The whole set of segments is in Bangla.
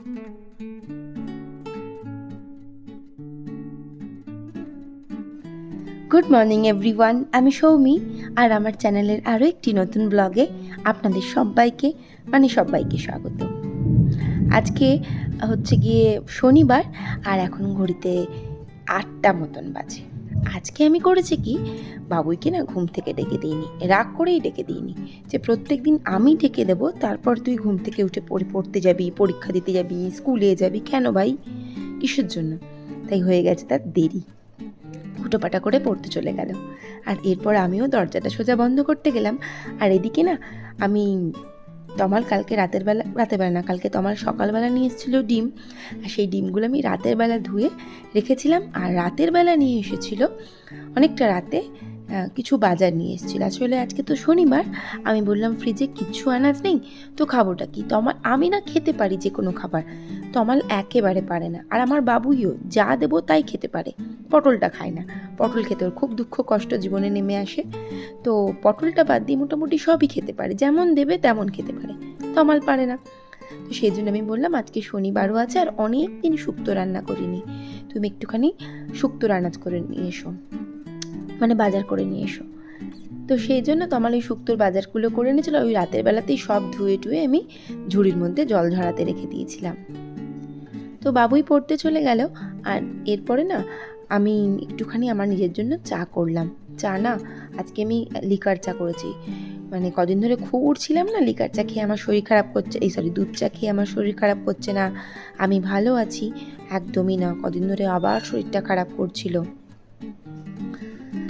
গুড মর্নিং এভরিওয়ান, আমি সৌমি আর আমার চ্যানেলের আরও একটি নতুন ব্লগে আপনাদের সবাইকে স্বাগত। আজকে হচ্ছে গিয়ে শনিবার আর এখন ঘড়িতে 8টা মতন বাজে। আজকে আমি করেছি কি, বাবুইকে না ঘুম থেকে ডেকে দিইনি, রাগ করেই ডেকে দিইনি যে প্রত্যেক দিন আমি ডেকে দেবো, তারপর তুই ঘুম থেকে উঠে পড়তে যাবি, পরীক্ষা দিতে যাবি, স্কুলে যাবি। কেন ভাই, কিসের জন্য? তাই হয়ে গেছে তার দেরি, হুটোপাটা করে পড়তে চলে গেল। আর এরপর আমিও দরজাটা সোজা বন্ধ করতে গেলাম। আর এদিকে না আমি তমাল কালকে কালকে তমাল সকালবেলা নিয়ে এসেছিলো ডিম, আর সেই ডিমগুলো আমি রাতের বেলা ধুয়ে রেখেছিলাম। আর রাতের বেলা নিয়ে এসেছিল অনেকটা রাতে কিছু বাজার নিয়ে এসেছিল। আসলে আজকে তো শনিবার, আমি বললাম ফ্রিজে কিছু আনাজ নেই তো খাবোটা কি। আমি না খেতে পারি যে কোনো খাবার, তমাল একেবারে পারে না। আর আমার বাবুইও যা দেবো তাই খেতে পারে, পটলটা খায় না। পটল খেতে ওর খুব দুঃখ কষ্ট জীবনে নেমে আসে, তো পটলটা বাদ দিয়ে মোটামুটি সবই খেতে পারে, যেমন দেবে তেমন খেতে পারে, তমাল পারে না। তো সেই জন্য আমি বললাম আজকে শনিবারও আছে আর অনেক দিন শুক্তো রান্না করিনি, তুমি একটুখানি শুক্তো রান্না করে নিয়ে এসো, মানে বাজার করে নিয়ে এসো। তো সেই জন্য তমাল ওই শুক্তোর বাজারগুলো করে নিয়েছিল। ওই রাতের বেলাতেই সব ধুয়ে টুয়ে আমি ঝুড়ির মধ্যে জল ঝরাতে রেখে দিয়েছিলাম। তো বাবুই পড়তে চলে গেল। আর এরপরে না আমি একটুখানি আমার নিজের জন্য চা করলাম। চা না আজকে আমি লিকার চা করেছি, মানে কদিন ধরে খুব উঠছিলাম না, লিকার চা খেয়ে আমার শরীর খারাপ করছে, দুধ চা খেয়ে আমার শরীর খারাপ করছে না, আমি ভালো আছি, একদমই না। কদিন ধরে আবার শরীরটা খারাপ করছিল।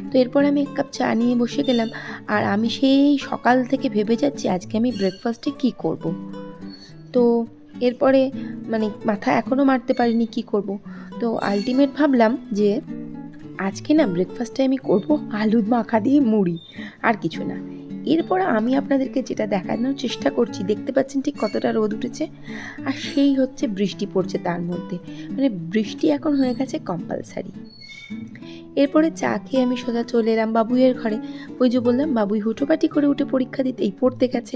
তো এরপর আমি এক কাপ চা নিয়ে বসে গেলাম। আর আমি সেই সকাল থেকে ভেবে যাচ্ছি আজকে আমি ব্রেকফাস্টে কি করব। তো এরপরে মানে মাথা এখনও মারতে পারিনি কি করব। তো আলটিমেট ভাবলাম যে আজকে না ব্রেকফাস্টে আমি করব আলু মাখা দিয়ে মুড়ি, আর কিছু না। এরপর আমি আপনাদেরকে যেটা দেখানোর চেষ্টা করছি, দেখতে পাচ্ছেন ঠিক কতটা রোদ উঠেছে, আর সেই হচ্ছে বৃষ্টি পড়ছে তার মধ্যে, মানে বৃষ্টি এখন হয়ে গেছে কম্পালসারি। এরপরে চা খেয়ে আমি সোজা চলে এলাম বাবুইয়ের ঘরে। ওই যে বললাম বাবুই হুটোপাটি করে উঠে পরীক্ষা দিতেই পড়তে গেছে।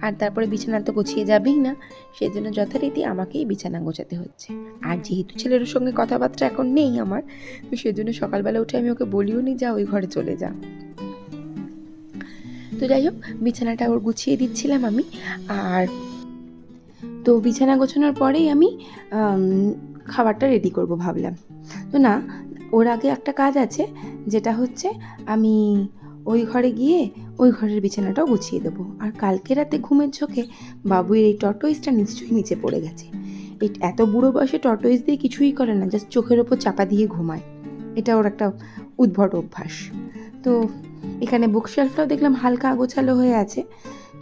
আর তারপরে বিছানা তো গুছিয়ে যাবেই না, সেই জন্য যথারীতি আমাকেই বিছানা গোছাতে হচ্ছে। আর যেহেতু ছেলের সঙ্গে কথাবার্তা এখন নেই আমার, তো সেজন্য সকালবেলা উঠে আমি ওকে বলিও নি যা ওই ঘরে চলে যা। তো যাই হোক, বিছানাটা ওর গুছিয়ে দিচ্ছিলাম আমি। আর তো বিছানা গোছানোর পরেই আমি খাবারটা রেডি করব ভাবলাম। তো না, ওর আগে একটা কাজ আছে, যেটা হচ্ছে আমি ওই ঘরে গিয়ে ওই ঘরের বিছানাটাও গুছিয়ে দেবো। আর কালকে রাতে ঘুমের ঝোঁকে বাবুয়ের এই টর্টয়েসটা নিশ্চয়ই নিচে পড়ে গেছে। এই এত বুড়ো বয়সে টর্টয়েস দিয়ে কিছুই করে না, জাস্ট চোখের ওপর চাপা দিয়ে ঘুমায়, এটা ওর একটা উদ্ভট অভ্যাস। তো এখানে বুকশেলফটাও দেখলাম হালকা আগোছালো হয়ে আছে,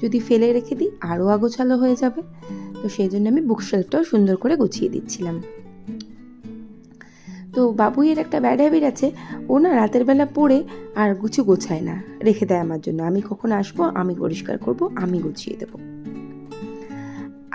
যদি ফেলে রেখে দিই আরও আগোছালো হয়ে যাবে। তো সেই জন্য আমি বুকশেলফটাও সুন্দর করে গুছিয়ে দিচ্ছিলাম। তো বাবুইয়ের একটা ব্যাড হ্যাবিট আছে, ও না রাতের বেলা পড়ে আর গোছায় না, রেখে দেয় আমার জন্য। আমি কখন আসবো আমি পরিষ্কার করব, আমি গুছিয়ে দেবো।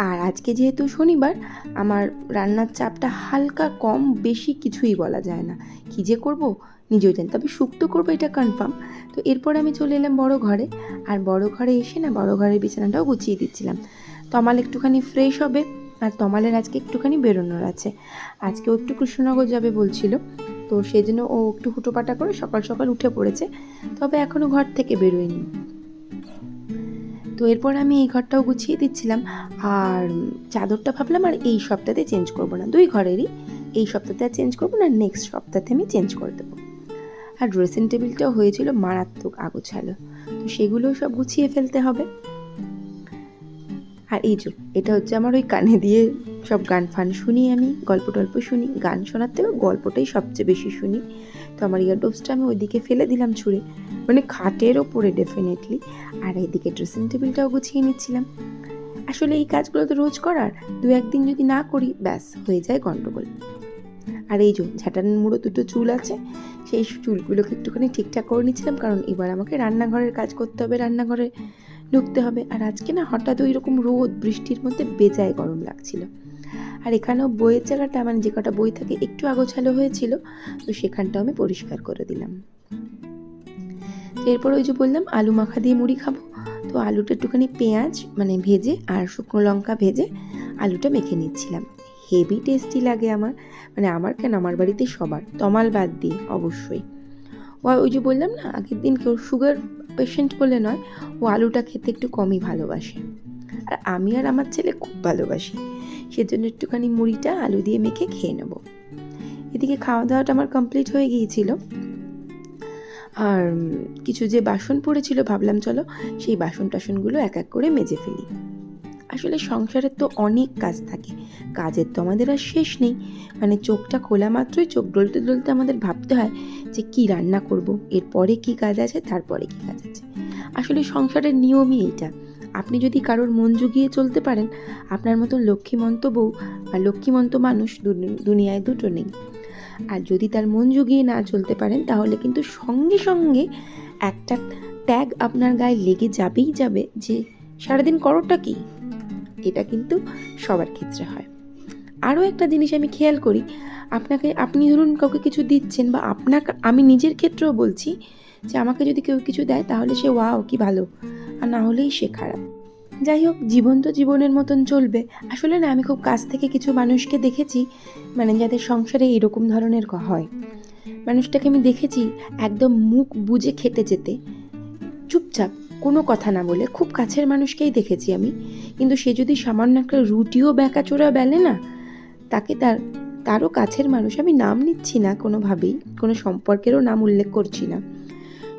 আর আজকে যেহেতু শনিবার, আমার রান্নার চাপটা হালকা কম, বেশি কিছুই বলা যায় না। কী যে করবো নিজেও জানি, তবে শুক্তো করবো এটা কনফার্ম। তো এরপর আমি চলে এলাম বড় ঘরে। আর বড় ঘরে এসে না বড় ঘরের বিছানাটাও গুছিয়ে দিচ্ছিলাম। তমাল একটুখানি ফ্রেশ হবে, আর তমালের আজকে একটুখানি বেরোনোর আছে, আজকে ও একটু কৃষ্ণনগর যাবে বলছিল। তো সেই জন্য ও একটু হুটোপাটা করে সকাল সকাল উঠে পড়েছে, তবে এখনও ঘর থেকে বেরোয়নি। তো এরপর আমি এই ঘরটাও গুছিয়ে দিচ্ছিলাম। আর চাদরটা ভাবলাম আর এই সপ্তাহে চেঞ্জ করবো না, দুই ঘরেরই এই সপ্তাহে আর চেঞ্জ করবো না, নেক্সট সপ্তাহে আমি চেঞ্জ করে দেবো। আর ড্রেসিং টেবিলটাও হয়েছিল মারাত্মক আগোছালো, তো সেগুলোও সব গুছিয়ে ফেলতে হবে। আর এই যে এটা হচ্ছে আমার ওই কানে দিয়ে সব গান ফান শুনি, আমি গল্প টল্প শুনি, গান শোনার থেকেও গল্পটাই সবচেয়ে বেশি শুনি। তো আমার ইয়ারডোপসটা আমি ওইদিকে ফেলে দিলাম ছুঁড়ে, মানে খাটের ওপরে ডেফিনেটলি। আর এইদিকে ড্রেসিং টেবিলটাও গুছিয়ে নিচ্ছিলাম। আসলে এই কাজগুলো তো রোজ করার, দু একদিন যদি না করি ব্যাস হয়ে যায় গন্ডগোল। আর এই যে ঝাঁটানোর মুড়ো দুটো চুল আছে, সেই চুলগুলোকে একটুখানি ঠিকঠাক করে নিচ্ছিলাম, কারণ এবার আমাকে রান্নাঘরের কাজ করতে হবে, রান্নাঘরে ঢুকতে হবে। আর আজকে না হঠাৎ ওই রকম রোদ বৃষ্টির মধ্যে বেজায় গরম লাগছিল। আর এখানেও বইয়ের জায়গাটা, মানে যে কটা বই থাকে একটু আগোছালো হয়েছিল, তো সেখানটাও আমি পরিষ্কার করে দিলাম। এরপর ওই যে বললাম আলু মাখা দিয়ে মুড়ি খাবো, তো আলুটা একটুখানি পেঁয়াজ মানে ভেজে আর শুকনো লঙ্কা ভেজে আলুটা মেখে নিচ্ছিলাম। হেভি টেস্টি লাগে আমার, মানে আমার কেন, আমার বাড়িতে সবার, তমাল বাদ দিয়ে অবশ্যই। ওই যে বললাম না আগের দিন, কেউ সুগার পেশেন্ট বলে নয়, ও আলুটা খেতে একটু কমই ভালোবাসে, আর আমি আর আমার ছেলে খুব ভালোবাসি, সেজন্য একটুখানি মুড়িটা আলু দিয়ে মেখে খেয়ে নেব। এদিকে খাওয়া দাওয়াটা আমার কমপ্লিট হয়ে গিয়েছিল, আর কিছু যে বাসন পড়েছিল ভাবলাম চলো সেই বাসন টাসনগুলো এক এক করে মেজে ফেলি। আসলে সংসারের তো অনেক কাজ থাকে, কাজের তো আমাদের আর শেষ নেই, মানে চোখটা খোলা মাত্রই চোখ ডলতে ডলতে আমাদের ভাবতে হয় যে কি রান্না করব, এরপরে কি কাজ আছে, তারপরে কি কাজ আছে। আসলে সংসারের নিয়মই এটা। আপনি যদি কারোর মন জুগিয়ে চলতে পারেন, আপনার মতো লক্ষ্মীমন্ত বউ বা লক্ষ্মীমন্ত মানুষ দুনিয়ায় দুটো নেই। আর যদি তার মন জুগিয়ে না চলতে পারেন, তাহলে কিন্তু সঙ্গে সঙ্গে একটা ট্যাগ আপনার গায়ে লেগে যাবেই যাবে যে সারাদিন করোটা কি। এটা কিন্তু সবার ক্ষেত্রে হয়। আরও একটা জিনিস আমি খেয়াল করি, আপনি ধরুন কাউকে কিছু দিচ্ছেন, বা আমি নিজের ক্ষেত্রেও বলছি যে আমাকে যদি কেউ কিছু দেয় তাহলে সে ওয়াও কি ভালো, আর না হলেই সে খারাপ। যাই হোক, জীবন তো জীবনের মতন চলবে। আসলে না, আমি খুব কাছ থেকে কিছু মানুষকে দেখেছি, মানে যাদের সংসারে এরকম ধরনের হয়। মানুষটাকে আমি দেখেছি একদম মুখ বুজে খেটে যেতে, চুপচাপ কোনো কথা না বলে, খুব কাছের মানুষকেই দেখেছি আমি, কিন্তু সে যদি সামান্য একটা রুটিও ব্যাকাচোরা বেলে না, তাকে তারও কাছের মানুষ, আমি নাম নিচ্ছি না কোনোভাবেই, কোনো সম্পর্কেরও নাম উল্লেখ করছি না,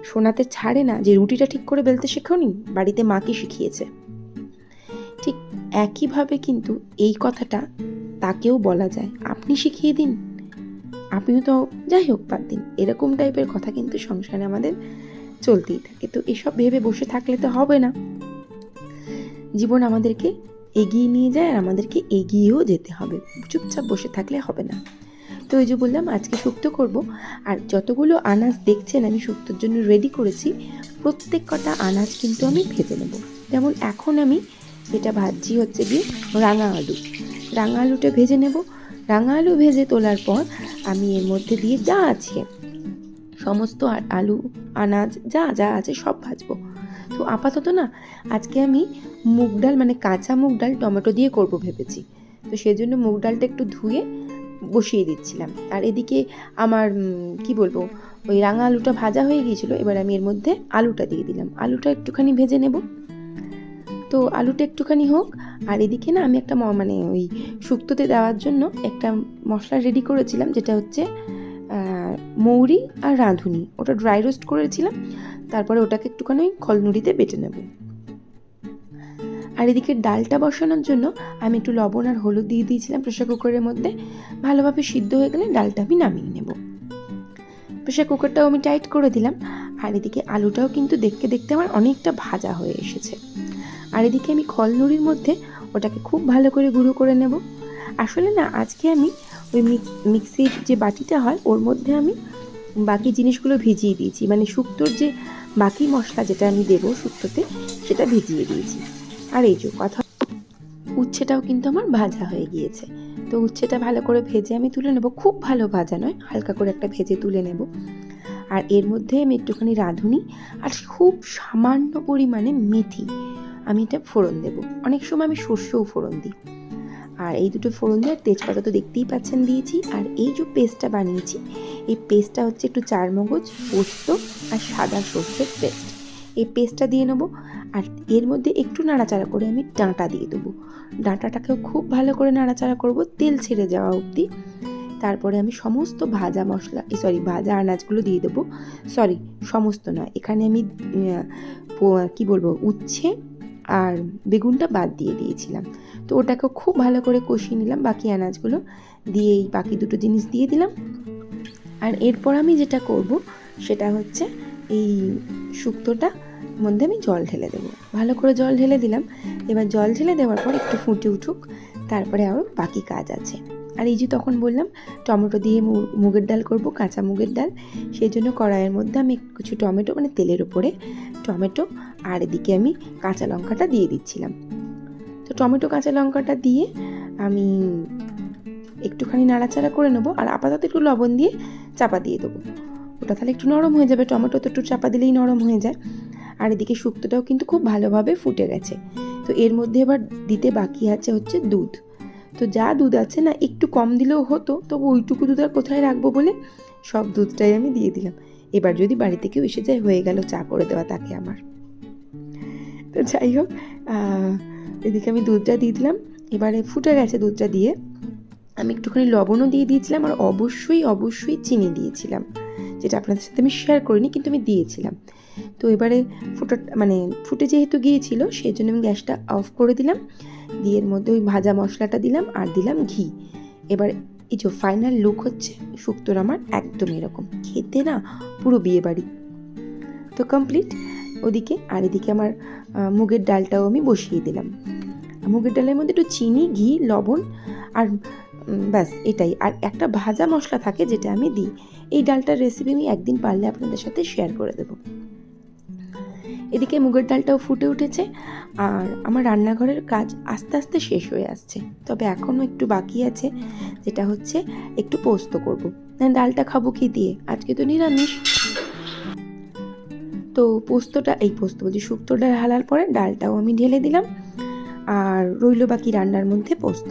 শোনাতে ছাড়ে না যে রুটিটা ঠিক করে বেলতে শেখোনি, বাড়িতে মা কি শিখিয়েছে। ঠিক একইভাবে কিন্তু এই কথাটা তাকেও বলা যায়, আপনি শিখিয়ে দিন, আপনিও তো, যাই হোক বাদ দিন, এরকম টাইপের কথা কিন্তু সংসারে আমাদের চলতেই থাকে। তো এসব ভেবে বসে থাকলে তো হবে না, জীবন আমাদেরকে এগিয়ে নিয়ে যায়, আর আমাদেরকে এগিয়েও যেতে হবে, চুপচাপ বসে থাকলে হবে না। তো এই যে বললাম আজকে শুক্তো করব, আর যতগুলো আনাজ দেখছেন আমি শুক্তোর জন্য রেডি করেছি, প্রত্যেক কটা আনাজ কিন্তু আমি ভেজে নেব। যেমন এখন আমি যেটা ভাজছি হচ্ছে গিয়ে রাঙা আলুটা ভেজে নেব। রাঙা আলু ভেজে তোলার পর আমি এর মধ্যে দিয়ে যা আছে সমস্ত আলু আনাজ যা যা আছে সব ভাজবো। তো আপাতত না আজকে আমি মুগ ডাল, মানে কাঁচা মুগ ডাল টমেটো দিয়ে করব ভেবেছি, তো সেজন্য মুগ ডালটা একটু ধুয়ে বসিয়ে দিচ্ছিলাম। আর এদিকে আমার কি বলবো, ওই রাঙা আলুটা ভাজা হয়ে গিয়েছিল, এবার আমি এর মধ্যে আলুটা দিয়ে দিলাম, আলুটা একটুখানি ভেজে নেব। তো আলুটা একটুখানি হোক, আর এদিকে না আমি একটা মানে ওই শুক্তোতে দেওয়ার জন্য একটা মশলা রেডি করেছিলাম, যেটা হচ্ছে মৌরি আর রাঁধুনি, ওটা ড্রাই রোস্ট করেছিলাম, তারপরে ওটাকে একটুখানি ওই খলনুড়িতে বেটে নেব। আর এদিকে ডালটা বসানোর জন্য আমি একটু লবণ আর হলুদ দিয়ে দিয়েছিলাম প্রেশার কুকারের মধ্যে, ভালোভাবে সিদ্ধ হয়ে গেলে ডালটা আমি নামিয়ে নেব। প্রেশার কুকারটাও আমি টাইট করে দিলাম। আর এদিকে আলুটাও কিন্তু দেখতে দেখতে আমার অনেকটা ভাজা হয়ে এসেছে। আর এদিকে আমি খলনুড়ির মধ্যে ওটাকে খুব ভালো করে গুঁড়ো করে নেব। আসলে না আজকে আমি ওই মিক্সির যে বাটিটা হয় ওর মধ্যে আমি বাকি জিনিসগুলো ভিজিয়ে দিয়েছি, মানে শুক্তোর যে বাকি মশলা যেটা আমি দেবো শুক্তোতে সেটা ভিজিয়ে দিয়েছি। আর এই যে কথা, উচ্ছেটাও কিন্তু আমার ভাজা হয়ে গিয়েছে। তো উচ্ছেটা ভালো করে ভেজে আমি তুলে নেব, খুব ভালো ভাজা নয়, হালকা করে একটা ভেজে তুলে নেব। আর এর মধ্যে আমি একটুখানি রাঁধুনি আর খুব সামান্য পরিমাণে মেথি আমি এটা ফোড়ন দেব। অনেক সময় আমি সর্ষেও ফোড়ন দিই। আর এই দুটো ফোড়ন দিয়ে, তেজপাতা তো দেখতেই পাচ্ছেন দিয়েছি। আর এই যে পেস্টটা বানিয়েছি, এই পেস্টটা হচ্ছে একটু চারমগজ, পোস্ত আর সাদা সর্ষের পেস্ট, এই পেস্টটা দিয়ে নেবো। আর এর মধ্যে একটু নাড়াচাড়া করে আমি ডাঁটা দিয়ে দেবো। ডাঁটাটাকেও খুব ভালো করে নাড়াচাড়া করব তেল ছেড়ে যাওয়া অবধি। তারপরে আমি সমস্ত ভাজা ভাজা আনাজগুলো দিয়ে দেবো। সমস্ত নয়, এখানে আমি কি বলবো, উচ্ছে আর বেগুনটা বাদ দিয়ে দিয়েছিলাম। তো ওটাকেও খুব ভালো করে কষিয়ে নিলাম, বাকি আনাজগুলো দিয়ে এই বাকি দুটো জিনিস দিয়ে দিলাম। আর এরপর আমি যেটা করব সেটা হচ্ছে এই শুক্তোটা মধ্যে আমি জল ঢেলে দেবো, ভালো করে জল ঢেলে দিলাম। এবার জল ঢেলে দেওয়ার পর একটু ফুটে উঠুক, তারপরে আরও বাকি কাজ আছে। আর এই যে তখন বললাম টমেটো দিয়ে মুগের ডাল করব, কাঁচা মুগের ডাল, সেই জন্য কড়াইয়ের মধ্যে আমি কিছু টমেটো, মানে তেলের উপরে টমেটো, আর এদিকে আমি কাঁচা লঙ্কাটা দিয়ে দিচ্ছিলাম। তো টমেটো কাঁচা লঙ্কাটা দিয়ে আমি একটুখানি নাড়াচাড়া করে নেবো। আর আপাতত একটু লবণ দিয়ে চাপা দিয়ে দেবো, ওটা তাহলে একটু নরম হয়ে যাবে, টমেটো তো একটু চাপা দিলেই নরম হয়ে যায়। আর এদিকে শুক্তোটাও কিন্তু খুব ভালোভাবে ফুটে গেছে। তো এর মধ্যে এবার দিতে বাকি আছে হচ্ছে দুধ। তো যা দুধ আছে না, একটু কম দিলেও হতো, তবু ওইটুকু দুধ আর কোথায় রাখবো বলে সব দুধটাই আমি দিয়ে দিলাম। এবার যদি বাড়িতে কেউ এসে যায়, হয়ে গেল চা করে দেওয়া তাকে আমার। তো যাই হোক, এদিকে আমি দুধটা দিয়ে দিলাম। এবারে ফুটে গেছে দুধটা দিয়ে আমি একটুখানি লবণও দিয়ে দিয়েছিলাম, আর অবশ্যই চিনি দিয়েছিলাম, যেটা আপনাদের সাথে আমি শেয়ার করিনি, কিন্তু আমি দিয়েছিলাম। তো এবারে ফুটে যেহেতু গিয়েছিল, সেই জন্য আমি গ্যাসটা অফ করে দিলাম, দিয়ে এর মধ্যে ওই ভাজা মশলাটা দিলাম আর দিলাম ঘি। এবার এই যে ফাইনাল লুক হচ্ছে শুক্তোর আমার একদম এরকম, খেতে না পুরো বিয়ে বাড়ি। তো কমপ্লিট ওদিকে। আর এদিকে আমার মুগের ডালটাও আমি বসিয়ে দিলাম। মুগের ডালের মধ্যে একটু চিনি, ঘি, লবণ আর ব্যাস এটাই। আর একটা ভাজা মশলা থাকে যেটা আমি দিই। এই ডালটার রেসিপি আমি একদিন পারলে আপনাদের সাথে শেয়ার করে দেবো। এদিকে মুগের ডালটাও ফুটে উঠেছে, আর আমার রান্নাঘরের কাজ আস্তে আস্তে শেষ হয়ে আসছে। তবে এখনও একটু বাকি আছে, যেটা হচ্ছে একটু পোস্ত করব। ডালটা খাবো কি দিয়ে, আজকে তো নিরামিষ। তো শুক্তোটা ঢালার পরে ডালটাও আমি ঢেলে দিলাম, আর রইল বাকি রান্নার মধ্যে পোস্ত।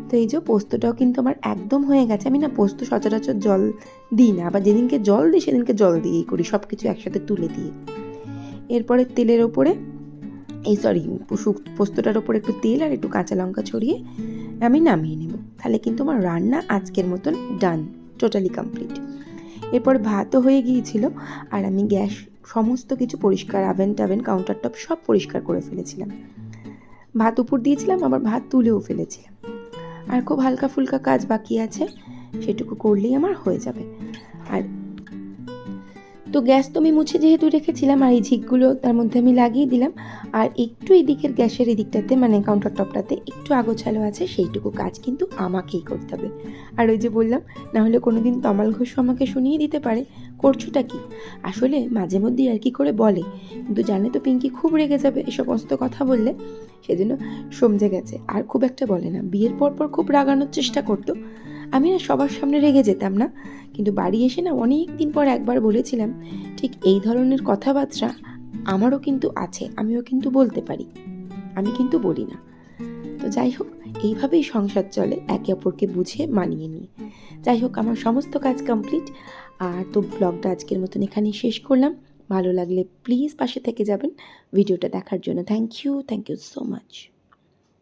তো এই যে পোস্তটাও কিন্তু আমার একদম হয়ে গেছে। আমি না পোস্ত সচরাচর জল দিই না, আবার যেদিনকে জল দিই সেদিনকে জল দিয়েই করি, সব কিছু একসাথে তুলে দিয়ে। এরপরে তেলের ওপরে পোস্তটার ওপরে একটু তেল আর একটু কাঁচা লঙ্কা ছড়িয়ে আমি নামিয়ে নেব। তাহলে কিন্তু আমার রান্না আজকের মতন ডান, টোটালি কমপ্লিট। এরপর ভাতও হয়ে গিয়েছিল, আর আমি গ্যাস সমস্ত কিছু পরিষ্কার, আভেন কাউন্টার টপ সব পরিষ্কার করে ফেলেছিলাম। ভাত উপর দিয়েছিলাম, আবার ভাত তুলেও ফেলেছিলাম। আর খুব হালকা ফুলকা কাজ বাকি আছে, সেটুকু করলেই আমার হয়ে যাবে। আর তো গ্যাস তো আমি মুছে যেহেতু রেখেছিলাম, আর এই ঝিকগুলো তার মধ্যে আমি লাগিয়ে দিলাম। আর একটু এদিকের গ্যাসের এদিকটাতে কাউন্টার টপটাতে একটু আগোছালো আছে, সেইটুকু কাজ কিন্তু আমাকেই করতে হবে। আর ওই যে বললাম, না হলে কোনো দিন তমাল ঘোষ আমাকে শুনিয়ে দিতে পারে করছোটা কি। আসলে মাঝে মধ্যেই আর কি করে বলে, কিন্তু জানে তো পিঙ্কি খুব রেগে যাবে এ সমস্ত কথা বললে, সেজন্য সমঝে গেছে। আর খুব একটা বলে না। বিয়ের পর খুব রাগানোর চেষ্টা করতো। আমি না সবার সামনে রেগে যেতাম না, কিন্তু বাড়ি এসে না অনেক দিন পর একবার বলেছিলাম, ঠিক এই ধরনের কথাবার্তা আমারও কিন্তু আছে, আমিও কিন্তু বলতে পারি, আমি কিন্তু বলি না। তো যাই হোক, এইভাবেই সংসার চলে, একে অপরকে বুঝে মানিয়ে নিয়ে। যাই হোক, আমার সমস্ত কাজ কমপ্লিট। আর তো ব্লগটা আজকের মতন এখানেই শেষ করলাম। ভালো লাগলে প্লিজ পাশে থেকে যাবেন ভিডিওটা দেখার জন্য। Thank you so much.